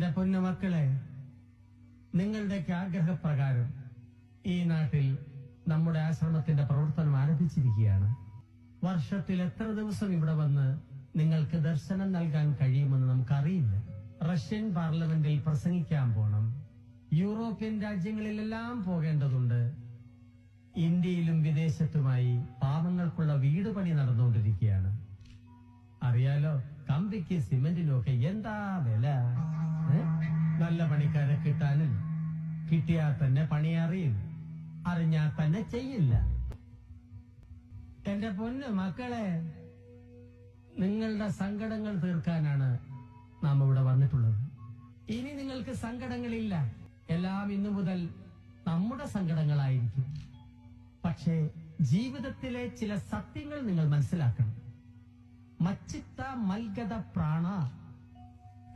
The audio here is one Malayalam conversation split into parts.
എന്റെ പൊന്നുമക്കളെ, നിങ്ങളുടെയൊക്കെ ആഗ്രഹപ്രകാരം ഈ നാട്ടിൽ നമ്മുടെ ആശ്രമത്തിന്റെ പ്രവർത്തനം ആരംഭിച്ചിരിക്കുകയാണ്. വർഷത്തിൽ എത്ര ദിവസം ഇവിടെ വന്ന് നിങ്ങൾക്ക് ദർശനം നൽകാൻ കഴിയുമെന്ന് നമുക്കറിയില്ല. റഷ്യൻ പാർലമെന്റിൽ പ്രസംഗിക്കാൻ പോണം, യൂറോപ്യൻ രാജ്യങ്ങളിലെല്ലാം പോകേണ്ടതുണ്ട്. ഇന്ത്യയിലും വിദേശത്തുമായി പാവങ്ങൾക്കുള്ള വീട് പണി നടന്നുകൊണ്ടിരിക്കുകയാണ്. അറിയാലോ, കമ്പിക്ക് സിമന്റിനും ഒക്കെ എന്താ വില. നല്ല പണിക്കാരെ കിട്ടാനും, കിട്ടിയാൽ തന്നെ പണി അറിയില്ല, അറിഞ്ഞാൽ തന്നെ ചെയ്യില്ല. എന്റെ പൊന്നു മക്കളെ, നിങ്ങളുടെ സങ്കടങ്ങൾ തീർക്കാനാണ് നാം ഇവിടെ വന്നിട്ടുള്ളത്. ഇനി നിങ്ങൾക്ക് സങ്കടങ്ങളില്ല, എല്ലാം ഇന്നു മുതൽ നമ്മുടെ സങ്കടങ്ങളായിരിക്കും. പക്ഷേ ജീവിതത്തിലെ ചില സത്യങ്ങൾ നിങ്ങൾ മനസ്സിലാക്കണം. മച്ചിത്ത മൽഗത പ്രാണ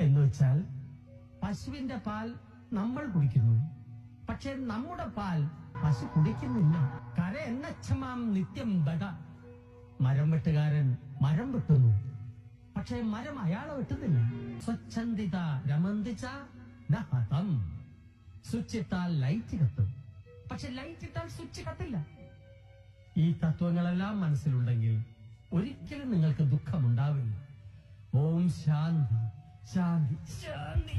എന്ന് വെച്ചാൽ പശുവിന്റെ പാൽ നമ്മൾ കുടിക്കുന്നു, പക്ഷെ നമ്മുടെ പാൽ പശു കുടിക്കുന്നില്ല. കര എന്നച്ഛമാം നിത്യം ബട. മരം വെട്ടുകാരൻ മരം വെട്ടുന്നു, പക്ഷെ മരം അയാളെ വെട്ടുന്നില്ല. സ്വച്ഛന്ദിത രമന്തിച്ച ദഹതം. സ്വിച്ച് ഇട്ടാൽ ലൈറ്റ് കത്തും, പക്ഷെ ലൈറ്റ് ഇട്ടാൽ സ്വിച്ച് കത്തില്ല. ഈ തത്വങ്ങളെല്ലാം മനസ്സിലുണ്ടെങ്കിൽ ഒരിക്കലും നിങ്ങൾക്ക് ദുഃഖമുണ്ടാവില്ല. ഓം ശാന്തി ശാന്തി ശാന്തി.